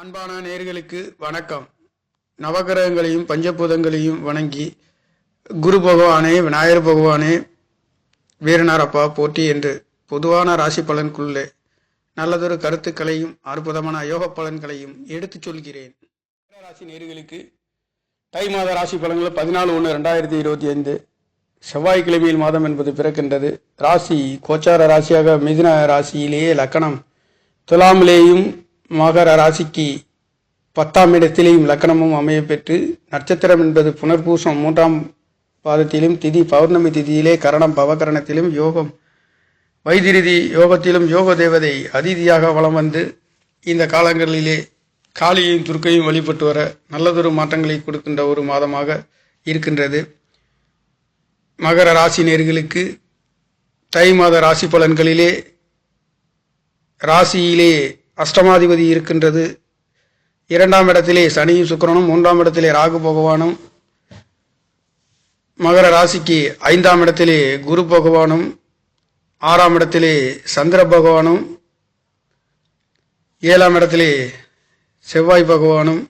அன்பான நேயர்களுக்கு வணக்கம். நவகிரகங்களையும் பஞ்சபூதங்களையும் வணங்கி குரு பகவானே, விநாயகர் பகவானே, வீரனாரப்பா போற்றி என்று பொதுவான ராசி பலனுக்குள்ளே நல்லதொரு கருத்துக்களையும் அற்புதமான யோக பலன்களையும் எடுத்துச் சொல்கிறேன். ராசி நேயர்களுக்கு தை மாத ராசி பலன்கள் 14/1/2025 செவ்வாய்க்கிழமையில் மாதம் என்பது பிறக்கின்றது. ராசி கோச்சார ராசியாக மிதுன ராசியிலேயே லக்கணம் துலாமிலேயும் மகர ராசிக்கு 10ஆம் இடத்திலேயும் லக்கணமும் அமைய பெற்று நட்சத்திரம் என்பது புனர்பூசம் 3ஆம் பாதத்திலும் திதி பௌர்ணமி திதியிலே கரணம் பவகரணத்திலும் யோகம் வைத்திருதி யோகத்திலும் யோக தேவதை அதிதியாக வலம் வந்து இந்த காலங்களிலே காளியையும் துர்க்கையும் வழிபட்டு வர நல்லதொரு மாற்றங்களை கொடுக்கின்ற ஒரு மாதமாக இருக்கின்றது. மகர ராசி நேயர்களுக்கு தை மாத ராசி பலன்களிலே ராசியிலே அஷ்டமாதிபதி இருக்கின்றது. 2ஆம் இடத்திலே சனியும் சுக்கிரனும், 3ஆம் இடத்திலே ராகு பகவானும், மகர ராசிக்கு 5ஆம் இடத்திலே குரு பகவானும், 6ஆம் இடத்திலே சந்திர பகவானும், 7ஆம் இடத்திலே செவ்வாய் பகவானும்,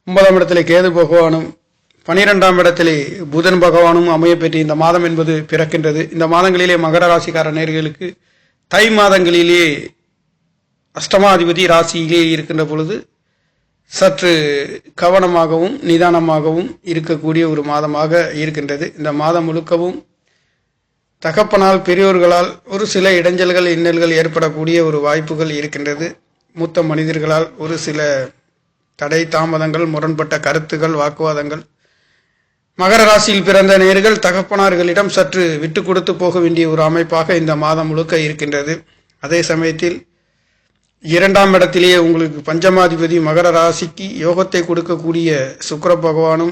9ஆம் இடத்திலே கேது பகவானும், 12ஆம் இடத்திலே புதன் பகவானும் அமைய பெற்று இந்த மாதம் என்பது பிறக்கின்றது. இந்த மாதங்களிலே மகர ராசிக்கார நேயர்களுக்கு தை மாதங்களிலே அஷ்டமாதிபதி ராசியிலே இருக்கின்ற பொழுது சற்று கவனமாகவும் நிதானமாகவும் இருக்கக்கூடிய ஒரு மாதமாக இருக்கின்றது. இந்த மாதம் முழுக்கவும் தகப்பனால் பெரியோர்களால் ஒரு சில இடைஞ்சல்கள் இன்னல்கள் ஏற்படக்கூடிய ஒரு வாய்ப்புகள் இருக்கின்றது. மூத்த மனிதர்களால் ஒரு சில தடை தாமதங்கள், முரண்பட்ட கருத்துகள், வாக்குவாதங்கள். மகர ராசியில் பிறந்த நேயர்கள் தகப்பனார்களிடம் சற்று விட்டு கொடுத்து போக வேண்டிய ஒரு அமைப்பாக இந்த மாதம் முழுக்க இருக்கின்றது. அதே சமயத்தில் 2ஆம் இடத்திலேயே உங்களுக்கு பஞ்சமாதிபதி மகர ராசிக்கு யோகத்தை கொடுக்கக்கூடிய சுக்கிர பகவானும்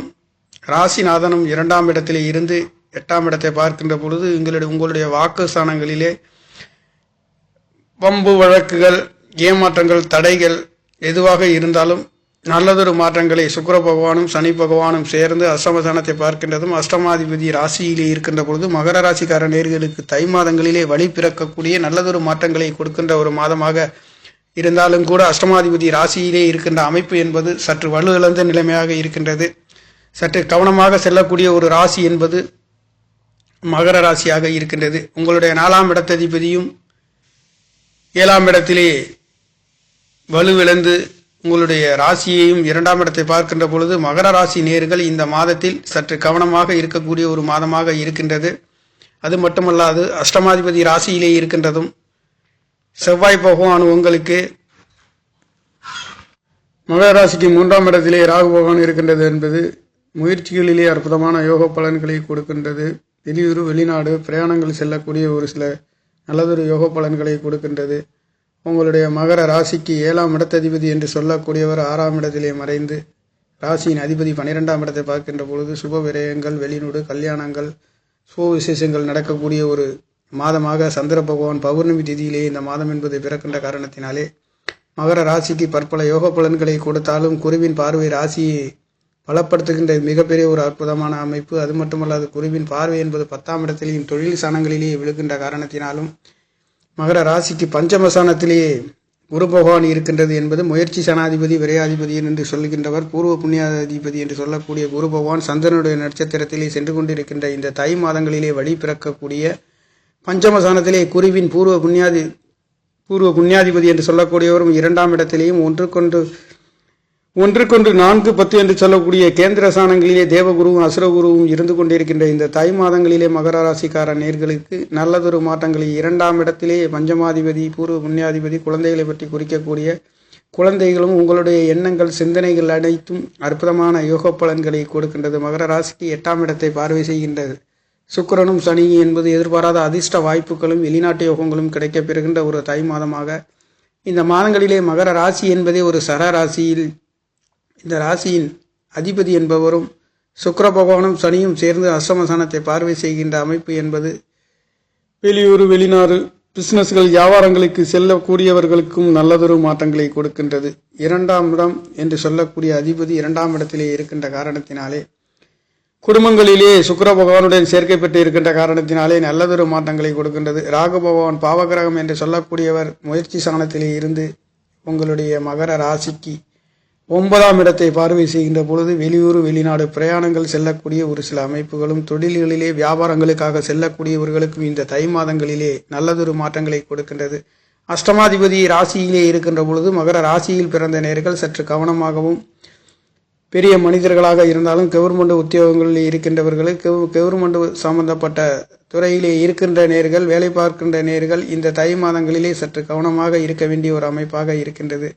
ராசிநாதனும் 2ஆம் இடத்திலே இருந்து 8ஆம் இடத்தை பார்க்கின்ற பொழுது உங்களுடைய வாக்கு ஸ்தானங்களிலே வம்பு வழக்குகள், ஏமாற்றங்கள், தடைகள் எதுவாக இருந்தாலும் நல்லதொரு மாற்றங்களை சுக்கிர பகவானும் சனி பகவானும் சேர்ந்து அஷ்டமஸ்தானத்தை பார்க்கின்றதும் அஷ்டமாதிபதி ராசியிலே இருக்கின்ற பொழுது மகர ராசிக்கார நேயர்களுக்கு தை மாதங்களிலே வழி பிறக்கக்கூடிய நல்லதொரு மாற்றங்களை கொடுக்கின்ற ஒரு மாதமாக இருந்தாலும் கூட அஷ்டமாதிபதி ராசியிலே இருக்கின்ற அமைப்பு என்பது சற்று வலுவிழந்த நிலைமையாக இருக்கின்றது. சற்று கவனமாக செல்லக்கூடிய ஒரு ராசி என்பது மகர ராசியாக இருக்கின்றது. உங்களுடைய 4ஆம் இடத்ததிபதியும் 7ஆம் இடத்திலே வலுவிழந்து உங்களுடைய ராசியையும் 2ஆம் இடத்தை பார்க்கின்ற பொழுது மகர ராசி நேயர்கள் இந்த மாதத்தில் சற்று கவனமாக இருக்கக்கூடிய ஒரு மாதமாக இருக்கின்றது. அது மட்டுமல்லாது அஷ்டமாதிபதி ராசியிலே இருக்கின்றதும் செவ்வாய் பகவான் உங்களுக்கு மகர ராசிக்கு 3ஆம் இடத்திலே ராகு பகவான் இருக்கின்றது என்பது முயற்சிகளிலே அற்புதமான யோக பலன்களை கொடுக்கின்றது. வெளியூர் வெளிநாடு பிரயாணங்கள் செல்லக்கூடிய ஒரு சில நல்லதொரு யோக பலன்களை கொடுக்கின்றது. உங்களுடைய மகர ராசிக்கு 7ஆம் இடத்ததிபதி என்று சொல்லக்கூடியவர் 6ஆம் இடத்திலே மறைந்து ராசியின் அதிபதி 12ஆம் இடத்தை பார்க்கின்ற பொழுது சுப விரயங்கள், வெளிநாடு, கல்யாணங்கள், சுப விசேஷங்கள் நடக்கக்கூடிய ஒரு மாதமாக சந்திர பகவான் பௌர்ணமி திதியிலே இந்த மாதம் என்பது பிறக்கின்ற காரணத்தினாலே மகர ராசிக்கு பற்பல யோக பலன்களை கொடுத்தாலும் குருவின் பார்வை ராசியை பலப்படுத்துகின்ற மிகப்பெரிய ஒரு அற்புதமான அமைப்பு. அது மட்டுமல்லாது குருவின் பார்வை என்பது 10ஆம் இடத்திலேயும் தொழில் சாணங்களிலேயே விழுகின்ற காரணத்தினாலும் மகர ராசிக்கு பஞ்சமஸ்தானத்திலேயே குரு பகவான் இருக்கின்றது என்பது முயற்சி சனாதிபதி விரையாதிபதி என்று சொல்கின்றவர் பூர்வ புண்ணியாதிபதி என்று சொல்லக்கூடிய குரு பகவான் சந்திரனுடைய நட்சத்திரத்திலே சென்று கொண்டிருக்கின்ற இந்த தை மாதங்களிலே வழி பிறக்கக்கூடிய பஞ்சமஸ்தானத்திலே குருவின் பூர்வ புண்ணியாதிபதி என்று சொல்லக்கூடியவரும் 2ஆம் இடத்திலேயும் ஒன்றுக்கொன்று 4, 10 என்று சொல்லக்கூடிய கேந்திர ஸ்தானங்களிலே தேவகுருவும் அசுரகுருவும் இருந்து கொண்டிருக்கின்ற இந்த தை மாதங்களிலே மகர ராசிக்கார நேயர்களுக்கு நல்லதொரு மாற்றங்களை 2ஆம் இடத்திலே பஞ்சமாதிபதி பூர்வ புண்ணியாதிபதி குழந்தைகளை பற்றி குறிக்கக்கூடிய குழந்தைகளும் உங்களுடைய எண்ணங்கள் சிந்தனைகள் அனைத்தும் அற்புதமான யோக பலன்களை கொடுக்கின்றது. மகர ராசிக்கு 8ஆம் இடத்தை பார்வை செய்கின்றது. சுக்கிரனும் சனி என்பது எதிர்பாராத அதிர்ஷ்ட வாய்ப்புகளும் வெளிநாட்டு யோகங்களும் கிடைக்கப் பெறுகின்ற ஒரு தை மாதமாக இந்த மாதங்களிலே மகர ராசி என்பதே ஒரு சர ராசியில் இந்த ராசியின் அதிபதி என்பவரும் சுக்கிர பகவானும் சனியும் சேர்ந்து அஷ்டமஸ்தானத்தை பார்வை செய்கின்ற அமைப்பு என்பது வெளியூர் வெளிநாடு பிசினஸ்கள் வியாபாரங்களுக்கு செல்லக்கூடியவர்களுக்கும் நல்லதொரு மாற்றங்களை கொடுக்கின்றது. 2ஆம் இடம் என்று சொல்லக்கூடிய அதிபதி 2ஆம் இடத்திலே இருக்கின்ற காரணத்தினாலே குடும்பங்களிலே சுக்கிர பகவானுடன் சேர்க்கை பெற்று இருக்கின்ற காரணத்தினாலே நல்லதொரு மாற்றங்களை கொடுக்கின்றது. ராகு பகவான் பாவகிரகம் என்று சொல்லக்கூடியவர் முயற்சி சாணத்திலே இருந்து உங்களுடைய மகர ராசிக்கு 9ஆம் இடத்தை பார்வை செய்கின்ற பொழுது வெளியூர் வெளிநாடு பிரயாணங்கள் செல்லக்கூடிய ஒரு சில அமைப்புகளும், தொழில்களிலே வியாபாரங்களுக்காக செல்லக்கூடியவர்களுக்கும் இந்த தை மாதங்களிலே நல்லதொரு மாற்றங்களை கொடுக்கின்றது. அஷ்டமாதிபதி ராசியிலே இருக்கின்ற பொழுது மகர ராசியில் பிறந்த நேர்கள் சற்று கவனமாகவும், பெரிய மனிதர்களாக இருந்தாலும் கவர்மெண்ட் உத்தியோகங்களில் இருக்கின்றவர்களுக்கு, கவர்மெண்ட் சம்பந்தப்பட்ட துறையிலே இருக்கின்ற நேர்கள், வேலை பார்க்கின்ற நேர்கள் இந்த தை மாதங்களிலே சற்று கவனமாக இருக்க வேண்டிய ஒரு அமைப்பாக இருக்கின்றது.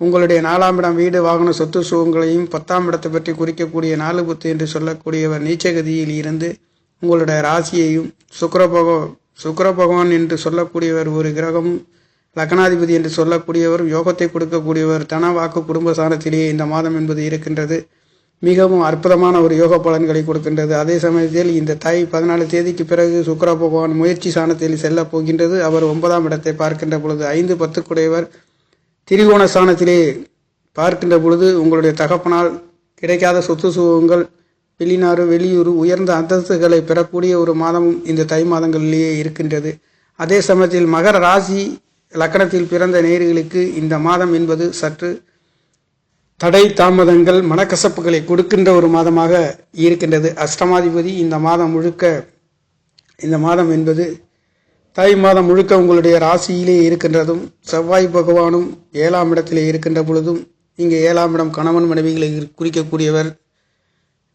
உங்களுடைய 4ஆம் இடம் வீடு வாகன சொத்து சுகங்களையும் 10ஆம் இடத்தை பற்றி குறிக்கக்கூடிய 4 புத்து என்று சொல்லக்கூடியவர் நீச்சகதியில் இருந்து உங்களுடைய ராசியையும், சுக்கிர பகவான் என்று சொல்லக்கூடியவர் ஒரு கிரகமும், லக்னாதிபதி என்று சொல்லக்கூடியவர் யோகத்தை கொடுக்கக்கூடியவர், தன வாக்கு குடும்ப சாணத்திலேயே இந்த மாதம் என்பது இருக்கின்றது. மிகவும் அற்புதமான ஒரு யோக பலன்களை கொடுக்கின்றது. அதே சமயத்தில் இந்த தை 14 தேதிக்கு பிறகு சுக்கிர பகவான் முயற்சி சாணத்தில் செல்ல போகின்றது. அவர் 9ஆம் இடத்தை பார்க்கின்ற பொழுது 5 10 குடையவர் திரிகோண ஸ்தானத்திலே பார்க்கின்ற பொழுது உங்களுடைய தகப்பனால் கிடைக்காத சொத்து சுகங்கள், வெளிநாடு வெளியூர் உயர்ந்த அந்தஸ்துகளை பெறக்கூடிய ஒரு மாதமும் இந்த தை மாதங்களிலேயே இருக்கின்றது. அதே சமயத்தில் மகர ராசி லக்கணத்தில் பிறந்த நேயர்களுக்கு இந்த மாதம் என்பது சற்று தடை தாமதங்கள், மனக்கசப்புகளை கொடுக்கின்ற ஒரு மாதமாக இருக்கின்றது. அஷ்டமாதிபதி இந்த மாதம் என்பது தை மாதம் முழுக்க உங்களுடைய ராசியிலே இருக்கின்றதும், செவ்வாய் பகவானும் 7ஆம் இடத்திலே இருக்கின்ற பொழுதும், இங்கே 7ஆம் இடம் கணவன் மனைவிகளை குறிக்கக்கூடியவர்,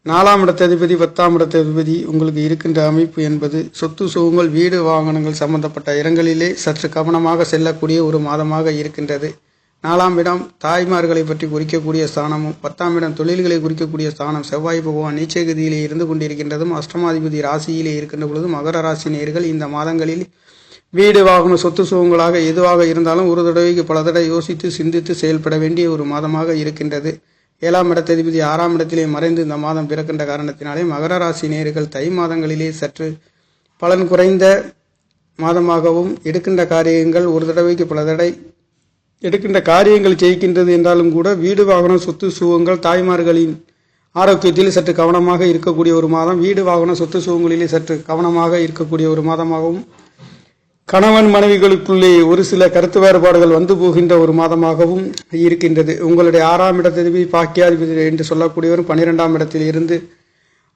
4ஆம் இடத்ததிபதி 10ஆம் இடத்ததிபதி உங்களுக்கு இருக்கின்ற அமைப்பு என்பது சொத்து சுகங்கள், வீடு வாகனங்கள் சம்பந்தப்பட்ட இடங்களிலே சற்று கவனமாக செல்லக்கூடிய ஒரு மாதமாக இருக்கின்றது. 4ஆம் இடம் தாய்மார்களை பற்றி குறிக்கக்கூடிய ஸ்தானமும், 10ஆம் இடம் தொழில்களை குறிக்கக்கூடிய ஸ்தானம் செவ்வாய் பகவான் நீச்சகதியிலே இருந்து கொண்டிருக்கின்றதும், அஷ்டமாதிபதி ராசியிலே இருக்கின்ற பொழுது மகர ராசி நேயர்கள் இந்த மாதங்களில் வீடு வாகன சொத்து சுகங்களாக எதுவாக இருந்தாலும் ஒரு தடவைக்கு பல தடவை யோசித்து சிந்தித்து செயல்பட வேண்டிய ஒரு மாதமாக இருக்கின்றது. 7ஆம் இடத்ததிபதி 6ஆம் இடத்திலே மறைந்து இந்த மாதம் பிறக்கின்ற காரணத்தினாலே மகர ராசி நேயர்கள் தை மாதங்களிலே சற்று பலன் குறைந்த மாதமாகவும், எடுக்கின்ற காரியங்கள் ஒரு தடவைக்கு பல தடவை எடுக்கின்ற காரியங்கள் ஜெயிக்கின்றது என்றாலும் கூட வீடு வாகன சொத்து சுகங்கள், தாய்மார்களின் ஆரோக்கியத்தில் சற்று கவனமாக இருக்கக்கூடிய ஒரு மாதம், வீடு வாகன சொத்து சுகங்களிலே சற்று கவனமாக இருக்கக்கூடிய ஒரு மாதமாகவும், கணவன் மனைவிகளுக்குள்ளே ஒரு சில கருத்து வேறுபாடுகள் வந்து போகின்ற ஒரு மாதமாகவும் இருக்கின்றது. உங்களுடைய 6ஆம் இடத்ததிபதி பாக்கியாதிபதி என்று சொல்லக்கூடியவர் 12ஆம் இடத்தில் இருந்து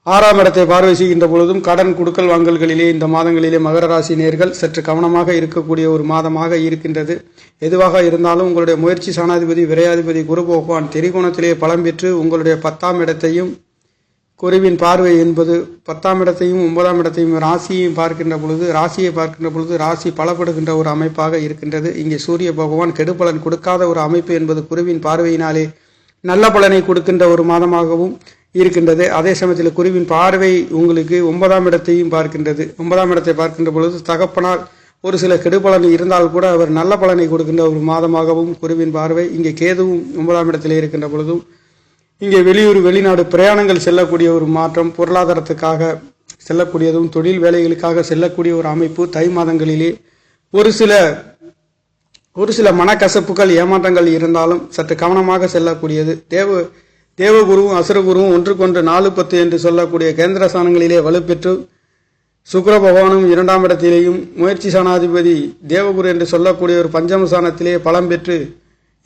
6ஆம் இடத்தை பார்வை செய்கின்ற பொழுதும் கடன் கொடுக்கல் வாங்கல்களிலே இந்த மாதங்களிலே மகர ராசி நேயர்கள் சற்று கவனமாக இருக்கக்கூடிய ஒரு மாதமாக இருக்கின்றது. எதுவாக இருந்தாலும் உங்களுடைய முயற்சி சாணாதிபதி விரையாதிபதி குரு பகவான் திரிகோணத்திலே பலம் பெற்று உங்களுடைய 10ஆம் இடத்தையும், குருவின் பார்வை என்பது 10ஆம் இடத்தையும் 9ஆம் இடத்தையும் ராசியை பார்க்கின்ற பொழுது ராசி பலப்படுகின்ற ஒரு அமைப்பாக இருக்கின்றது. இங்கே சூரிய பகவான் கெடுபலன் கொடுக்காத ஒரு அமைப்பு என்பது குருவின் பார்வையினாலே நல்ல பலனை கொடுக்கின்ற ஒரு மாதமாகவும் இருக்கின்றது. அதே சமயத்தில் குருவின் பார்வை உங்களுக்கு 9ஆம் இடத்தையும் பார்க்கின்றது. 9ஆம் இடத்தை பார்க்கின்ற பொழுது தகப்பனால் ஒரு சில கெடுபலன் இருந்தால் கூட அவர் நல்ல பலனை கொடுக்கின்ற ஒரு மாதமாகவும் குருவின் பார்வை. இங்கே கேதுவும் 9ஆம் இடத்திலே இருக்கின்ற பொழுதும் இங்கே வெளியூர் வெளிநாடு பிரயாணங்கள் செல்லக்கூடிய ஒரு மாற்றம், பொருளாதாரத்துக்காக செல்லக்கூடியதும், தொழில் வேலைகளுக்காக செல்லக்கூடிய ஒரு அமைப்பு தை மாதங்களிலே ஒரு சில மனக்கசப்புகள், ஏமாற்றங்கள் இருந்தாலும் சற்று கவனமாக செல்லக்கூடியது. தேவகுருவும் அசுரகுருவும் ஒன்றுக்கொன்று 4 10 என்று சொல்லக்கூடிய கேந்திர ஸ்தானங்களிலே வலுப்பெற்று சுக்கிர பகவானும் 2ஆம் இடத்திலேயும், முயற்சி சாணாதிபதி தேவகுரு என்று சொல்லக்கூடிய ஒரு பஞ்சம ஸ்தானத்திலே பலம் பெற்று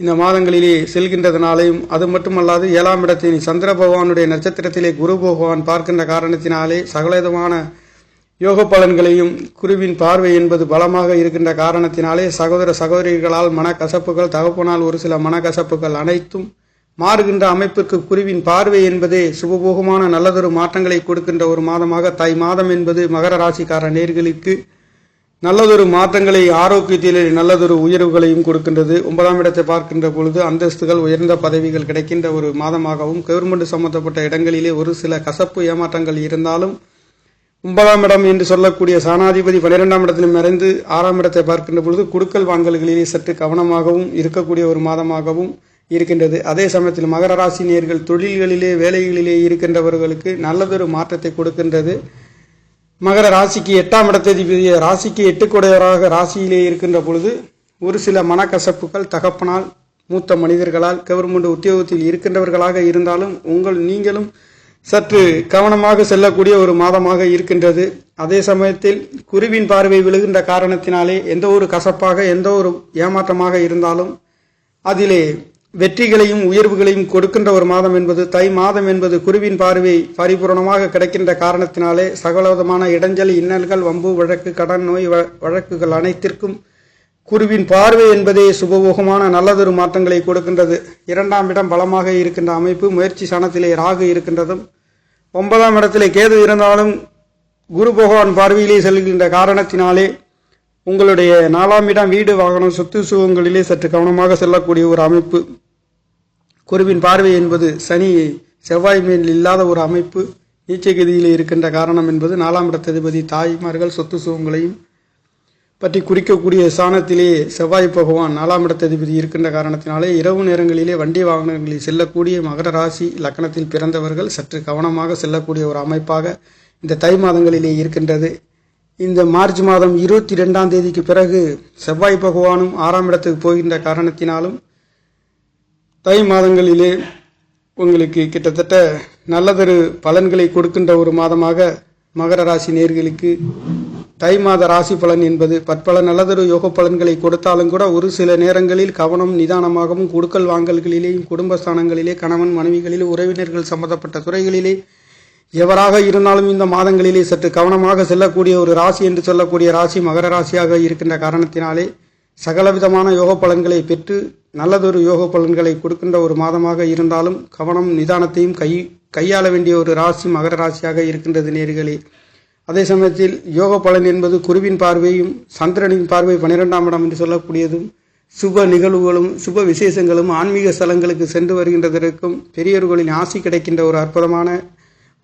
இந்த மாதங்களிலே செல்கின்றதுனாலேயும், அது மட்டுமல்லாது 7ஆம் இடத்தின் சந்திர பகவானுடைய நட்சத்திரத்திலே குரு பகவான் பார்க்கின்ற காரணத்தினாலே சகலவிதமான யோக பலன்களையும், குருவின் பார்வை என்பது பலமாக இருக்கின்ற காரணத்தினாலே சகோதர சகோதரிகளால் மனக்கசப்புகள், தகப்பனால் ஒரு சில மனக்கசப்புகள் அனைத்தும் மாறுகின்ற அமைப்பிற்கு குருவின் பார்வை என்பதே சுபபோகமான நல்லதொரு மாற்றங்களை கொடுக்கின்ற ஒரு மாதமாக தை மாதம் என்பது மகர ராசிக்கார நேயர்களுக்கு நல்லதொரு மாற்றங்களை, ஆரோக்கியத்திலே நல்லதொரு உயர்வுகளையும் கொடுக்கின்றது. 9ஆம் இடத்தை பார்க்கின்ற பொழுது அந்தஸ்துகள், உயர்ந்த பதவிகள் கிடைக்கின்ற ஒரு மாதமாகவும், கவர்மெண்ட் சம்பந்தப்பட்ட இடங்களிலே ஒரு சில கசப்பு ஏமாற்றங்கள் இருந்தாலும் 9ஆம் இடம் என்று சொல்லக்கூடிய சாணாதிபதி 12ஆம் இடத்திலும் மறைந்து 6ஆம் இடத்தை பார்க்கின்ற பொழுது குடுக்கல் வாங்கல்களிலே சற்று கவனமாகவும் இருக்கக்கூடிய ஒரு மாதமாகவும் இருக்கின்றது. அதே சமயத்தில் மகர ராசி நேயர்கள் தொழில்களிலே வேலைகளிலே இருக்கின்றவர்களுக்கு நல்லதொரு மாற்றத்தை கொடுக்கின்றது. மகர ராசிக்கு 8ஆம் இடத்ததிபதி ராசிக்கு 8 கொடையவராக ராசியிலே இருக்கின்ற பொழுது ஒரு சில மனக்கசப்புகள், தகப்பனால், மூத்த மனிதர்களால், கவர்மெண்ட் உத்தியோகத்தில் இருக்கின்றவர்களாக இருந்தாலும் நீங்களும் சற்று கவனமாக செல்லக்கூடிய ஒரு மாதமாக இருக்கின்றது. அதே சமயத்தில் குருவின் பார்வை விழுகின்ற காரணத்தினாலே எந்த ஒரு கசப்பாக, எந்த ஒரு ஏமாற்றமாக இருந்தாலும் அதிலே வெற்றிகளையும் உயர்வுகளையும் கொடுக்கின்ற ஒரு மாதம் என்பது தை மாதம் என்பது குருவின் பார்வை பரிபூர்ணமாக கிடைக்கின்ற காரணத்தினாலே சகலவிதமான இடைஞ்சல், இன்னல்கள், வம்பு வழக்கு, கடன், நோய் வழக்குகள் அனைத்திற்கும் குருவின் பார்வை என்பதே சுபபோகமான நல்லதொரு மாற்றங்களை கொடுக்கின்றது. 2ஆம் இடம் பலமாக இருக்கின்ற அமைப்பு, முயற்சி ஸ்தானத்திலே ராகு இருக்கின்றதும் 9ஆம் இடத்திலே கேது இருந்தாலும் குரு பகவான் பார்வையிலே செல்கின்ற காரணத்தினாலே உங்களுடைய 4ஆம் இடம் வீடு, வாகனம், சொத்து சுகங்களிலே சற்று கவனமாக செல்லக்கூடிய ஒரு அமைப்பு. குருவின் பார்வை என்பது சனி செவ்வாய் மேல் இல்லாத ஒரு அமைப்பு, நீச்சகதியிலே இருக்கின்ற காரணம் என்பது 4ஆம் இடத்ததிபதி தாய்மார்கள் சொத்து சுகங்களையும் பற்றி குறிக்கக்கூடிய ஸ்தானத்திலே செவ்வாய் பகவான் 4ஆம் இடத்ததிபதி இருக்கின்ற காரணத்தினாலே இரவு நேரங்களிலே வண்டி வாகனங்களில் செல்லக்கூடிய மகர ராசி லக்கணத்தில் பிறந்தவர்கள் சற்று கவனமாக செல்லக்கூடிய ஒரு அமைப்பாக இந்த தை மாதங்களிலே இருக்கின்றது. இந்த மார்ச் மாதம் 22ஆம் தேதிக்கு பிறகு செவ்வாய் பகவானும் 6ஆம் இடத்துக்கு போகின்ற காரணத்தினாலும் தை மாதங்களிலே உங்களுக்கு கிட்டத்தட்ட நல்லதொரு பலன்களை கொடுக்கின்ற ஒரு மாதமாக மகர ராசி நேயர்களுக்கு தை மாத ராசி பலன் என்பது பற்பல நல்லதொரு யோக பலன்களை கொடுத்தாலும் கூட ஒரு சில நேரங்களில் கவனம் நிதானமாகவும் கொடுக்கல் வாங்கல்களிலேயும் குடும்பஸ்தானங்களிலே கணவன் மனைவிகளிலே உறவினர்கள் சம்பந்தப்பட்ட துறைகளிலே எவராக இருந்தாலும் இந்த மாதங்களிலே சற்று கவனமாக செல்லக்கூடிய ஒரு ராசி என்று சொல்லக்கூடிய ராசி மகர ராசியாக இருக்கின்ற காரணத்தினாலே சகலவிதமான யோக பலன்களை பெற்று நல்லதொரு யோக பலன்களை கொடுக்கின்ற ஒரு மாதமாக இருந்தாலும் கவனம் நிதானத்தையும் கையாள வேண்டிய ஒரு ராசி மகர ராசியாக இருக்கின்றது நேயர்களே. அதே சமயத்தில் யோக பலன் என்பது குருவின் பார்வையும் சந்திரனின் பார்வை 12ஆம் இடம் என்று சொல்லக்கூடியதும் சுப நிகழ்வுகளும் சுப விசேஷங்களும் ஆன்மீக ஸ்தலங்களுக்கு சென்று வருகின்றதற்கும் பெரியோர்களின் ஆசி கிடைக்கின்ற ஒரு அற்புதமான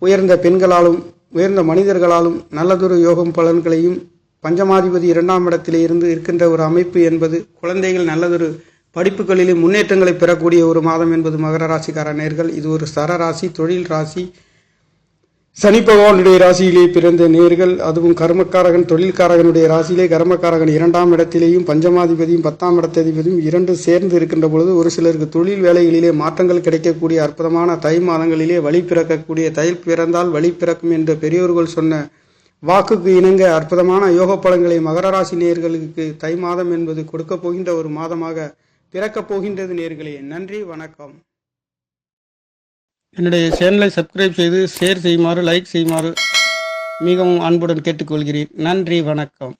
உயர்ந்த பெண்களாலும் உயர்ந்த மனிதர்களாலும் நல்லதொரு யோகம் பலன்களையும் பஞ்சமாதிபதி 2ஆம் இடத்திலே இருந்து இருக்கின்ற ஒரு அமைப்பு என்பது குழந்தைகள் நல்லதொரு படிப்புகளிலே முன்னேற்றங்களை பெறக்கூடிய ஒரு மாதம் என்பது மகர ராசிக்கார நேயர்கள். இது ஒரு சர ராசி, தொழில் ராசி, சனி பகவானுடைய ராசியிலே பிறந்த நேர்கள், அதுவும் கர்மக்காரகன் தொழில்காரகனுடைய ராசியிலே கர்மக்காரகன் 2ஆம் இடத்திலேயும் பஞ்சமாதிபதியும் 10ஆம் இடத்ததிபதியும் 2 சேர்ந்து இருக்கின்ற பொழுது ஒரு சிலருக்கு தொழில் வேலைகளிலே மாற்றங்கள் கிடைக்கக்கூடிய அற்புதமான தை மாதங்களிலே வழி பிறக்கக்கூடிய தை பிறந்தால் வழி பிறக்கும் என்ற பெரியோர்கள் சொன்ன வாக்குக்கு இணங்க அற்புதமான யோக பலன்களை மகர ராசி நேயர்களுக்கு தை மாதம் என்பது கொடுக்க போகின்ற ஒரு மாதமாக பிறக்கப் போகின்றது நேயர்களே. நன்றி, வணக்கம். என்னுடைய சேனலை சப்ஸ்கிரைப் செய்து ஷேர் செய்யுமாறு, லைக் செய்யுமாறு மிகவும் அன்புடன் கேட்டுக்கொள்கிறேன். நன்றி, வணக்கம்.